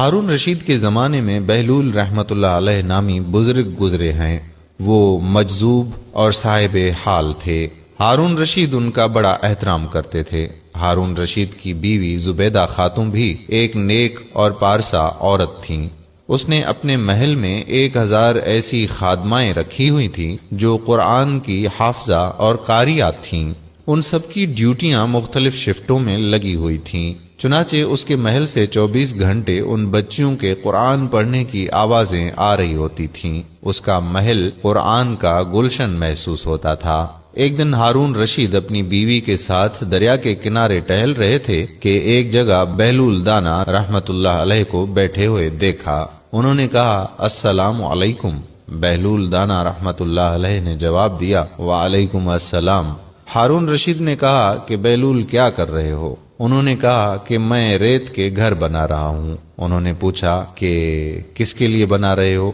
ہارون رشید کے زمانے میں بہلول رحمت اللہ علیہ نامی بزرگ گزرے ہیں۔ وہ مجذوب اور صاحب حال تھے۔ ہارون رشید ان کا بڑا احترام کرتے تھے۔ ہارون رشید کی بیوی زبیدہ خاتون بھی ایک نیک اور پارسا عورت تھیں۔ اس نے اپنے محل میں 1000 ایسی خادمائیں رکھی ہوئی تھیں جو قرآن کی حافظہ اور قاریات تھیں۔ ان سب کی ڈیوٹیاں مختلف شفٹوں میں لگی ہوئی تھیں۔ چنانچہ اس کے محل سے 24 گھنٹے ان بچیوں کے قرآن پڑھنے کی آوازیں آ رہی ہوتی تھیں۔ اس کا محل قرآن کا گلشن محسوس ہوتا تھا۔ ایک دن ہارون رشید اپنی بیوی کے ساتھ دریا کے کنارے ٹہل رہے تھے کہ ایک جگہ بہلول دانا رحمت اللہ علیہ کو بیٹھے ہوئے دیکھا۔ انہوں نے کہا، السلام علیکم۔ بہلول دانا رحمت اللہ علیہ نے جواب دیا، وعلیکم السلام۔ ہارون رشید نے کہا کہ بہلول کیا کر رہے ہو؟ انہوں نے کہا کہ میں ریت کے گھر بنا رہا ہوں۔ انہوں نے پوچھا کہ کس کے لیے بنا رہے ہو؟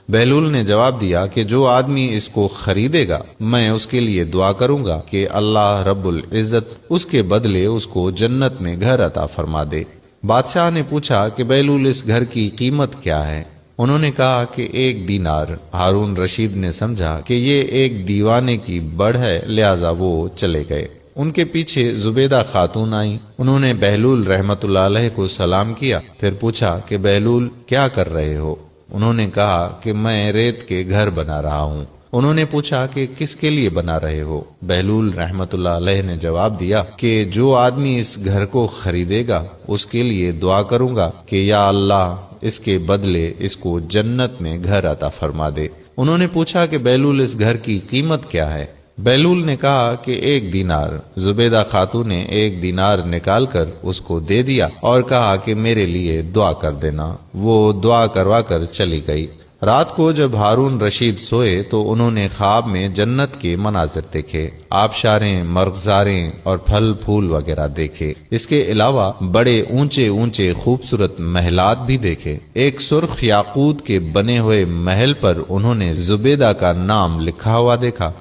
بہلول نے جواب دیا کہ جو آدمی اس کو خریدے گا میں اس کے لیے دعا کروں گا کہ اللہ رب العزت اس کے بدلے اس کو جنت میں گھر عطا فرما دے۔ بادشاہ نے پوچھا کہ بہلول اس گھر کی قیمت کیا ہے؟ انہوں نے کہا کہ 1 دینار۔ ہارون رشید نے سمجھا کہ یہ ایک دیوانے کی بڑھ ہے، لہذا وہ چلے گئے۔ ان کے پیچھے زبیدہ خاتون آئیں۔ انہوں نے بہلول رحمت اللہ علیہ کو سلام کیا، پھر پوچھا کہ بہلول کیا کر رہے ہو؟ انہوں نے کہا کہ میں ریت کے گھر بنا رہا ہوں۔ انہوں نے پوچھا کہ کس کے لیے بنا رہے ہو؟ بہلول رحمت اللہ علیہ نے جواب دیا کہ جو آدمی اس گھر کو خریدے گا اس کے لیے دعا کروں گا کہ یا اللہ اس کے بدلے اس کو جنت میں گھر عطا فرما دے۔ انہوں نے پوچھا کہ بہلول اس گھر کی قیمت کیا ہے؟ بہلول نے کہا کہ 1 دینار۔ زبیدہ خاتون نے 1 دینار نکال کر اس کو دے دیا اور کہا کہ میرے لیے دعا کر دینا۔ وہ دعا کروا کر چلی گئی۔ رات کو جب ہارون رشید سوئے تو انہوں نے خواب میں جنت کے مناظر دیکھے، آبشاریں، مرغزاریں اور پھل پھول وغیرہ دیکھے۔ اس کے علاوہ بڑے اونچے اونچے خوبصورت محلات بھی دیکھے۔ ایک سرخ یاقوت کے بنے ہوئے محل پر انہوں نے زبیدہ کا نام لکھا ہوا دیکھا۔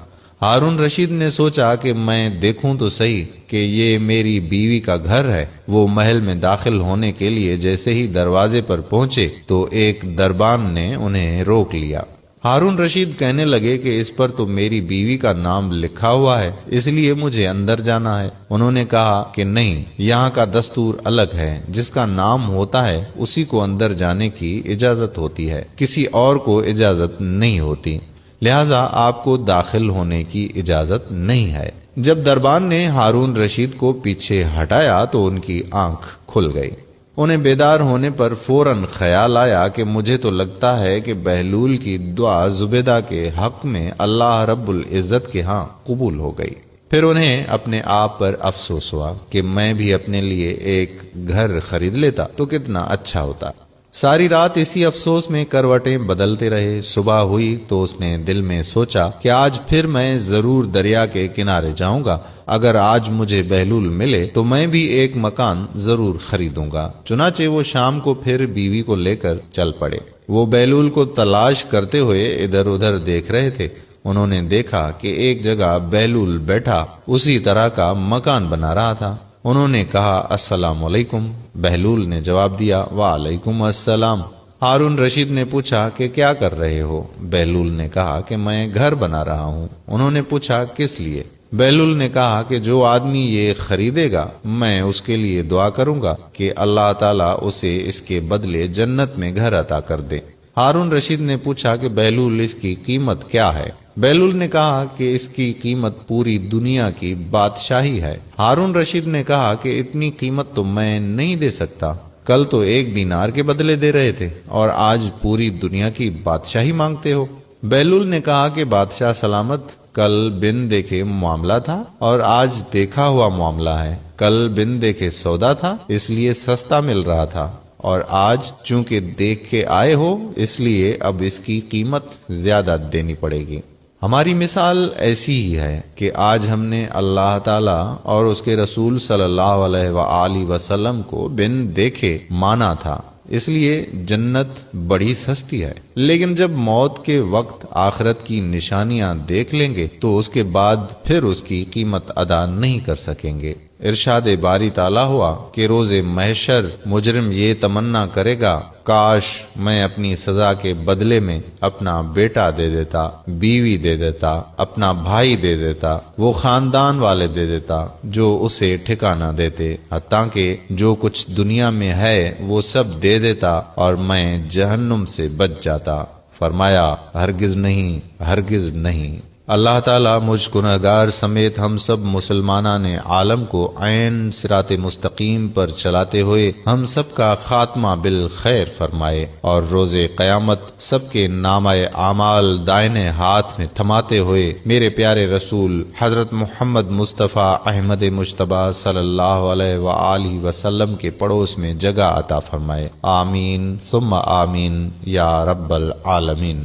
ہارون رشید نے سوچا کہ میں دیکھوں تو صحیح کہ یہ میری بیوی کا گھر ہے۔ وہ محل میں داخل ہونے کے لیے جیسے ہی دروازے پر پہنچے تو ایک دربان نے انہیں روک لیا۔ ہارون رشید کہنے لگے کہ اس پر تو میری بیوی کا نام لکھا ہوا ہے، اس لیے مجھے اندر جانا ہے۔ انہوں نے کہا کہ نہیں، یہاں کا دستور الگ ہے، جس کا نام ہوتا ہے اسی کو اندر جانے کی اجازت ہوتی ہے، کسی اور کو اجازت نہیں ہوتی، لہذا آپ کو داخل ہونے کی اجازت نہیں ہے۔ جب دربان نے ہارون رشید کو پیچھے ہٹایا تو ان کی آنکھ کھل گئی۔ انہیں بیدار ہونے پر فوراً خیال آیا کہ مجھے تو لگتا ہے کہ بہلول کی دعا زبیدہ کے حق میں اللہ رب العزت کے ہاں قبول ہو گئی۔ پھر انہیں اپنے آپ پر افسوس ہوا کہ میں بھی اپنے لیے ایک گھر خرید لیتا تو کتنا اچھا ہوتا۔ ساری رات اسی افسوس میں کروٹیں بدلتے رہے۔ صبح ہوئی تو اس نے دل میں سوچا کہ آج پھر میں ضرور دریا کے کنارے جاؤں گا۔ اگر آج مجھے بہلول ملے تو میں بھی ایک مکان ضرور خریدوں گا۔ چنانچہ وہ شام کو پھر بیوی کو لے کر چل پڑے۔ وہ بہلول کو تلاش کرتے ہوئے ادھر ادھر دیکھ رہے تھے۔ انہوں نے دیکھا کہ ایک جگہ بہلول بیٹھا اسی طرح کا مکان بنا رہا تھا۔ انہوں نے کہا، السلام علیکم۔ بہلول نے جواب دیا، وعلیکم السلام۔ ہارون رشید نے پوچھا کہ کیا کر رہے ہو؟ بہلول نے کہا کہ میں گھر بنا رہا ہوں۔ انہوں نے پوچھا کس لیے؟ بہلول نے کہا کہ جو آدمی یہ خریدے گا میں اس کے لیے دعا کروں گا کہ اللہ تعالیٰ اسے اس کے بدلے جنت میں گھر عطا کر دے۔ ہارون رشید نے پوچھا کہ بہلول اس کی قیمت کیا ہے؟ بہلول نے کہا کہ اس کی قیمت پوری دنیا کی بادشاہی ہے۔ ہارون رشید نے کہا کہ اتنی قیمت تو میں نہیں دے سکتا۔ کل تو 1 دینار کے بدلے دے رہے تھے اور آج پوری دنیا کی بادشاہی مانگتے ہو۔ بہلول نے کہا کہ بادشاہ سلامت، کل بن دیکھے معاملہ تھا اور آج دیکھا ہوا معاملہ ہے۔ کل بن دیکھے سودا تھا اس لیے سستا مل رہا تھا، اور آج چونکہ دیکھ کے آئے ہو اس لیے اب اس کی قیمت زیادہ دینی پڑے گی۔ ہماری مثال ایسی ہی ہے کہ آج ہم نے اللہ تعالیٰ اور اس کے رسول صلی اللہ علیہ وآلہ وسلم کو بن دیکھے مانا تھا، اس لیے جنت بڑی سستی ہے، لیکن جب موت کے وقت آخرت کی نشانیاں دیکھ لیں گے تو اس کے بعد پھر اس کی قیمت ادا نہیں کر سکیں گے۔ ارشاد باری تعالیٰ ہوا کہ روز محشر مجرم یہ تمنا کرے گا کاش میں اپنی سزا کے بدلے میں اپنا بیٹا دے دیتا، بیوی دے دیتا، اپنا بھائی دے دیتا، وہ خاندان والے دے دیتا جو اسے ٹھکانہ دیتے، حتیٰ کہ جو کچھ دنیا میں ہے وہ سب دے دیتا اور میں جہنم سے بچ جاتا۔ فرمایا ہرگز نہیں، ہرگز نہیں۔ اللہ تعالیٰ مجھ گنہگار سمیت ہم سب مسلمانان عالم کو عین صراط مستقیم پر چلاتے ہوئے ہم سب کا خاتمہ بالخیر فرمائے، اور روز قیامت سب کے نامہ اعمال دائنے ہاتھ میں تھماتے ہوئے میرے پیارے رسول حضرت محمد مصطفیٰ احمد مجتبیٰ صلی اللہ علیہ وآلہ وسلم کے پڑوس میں جگہ عطا فرمائے۔ آمین ثم آمین یا رب العالمین۔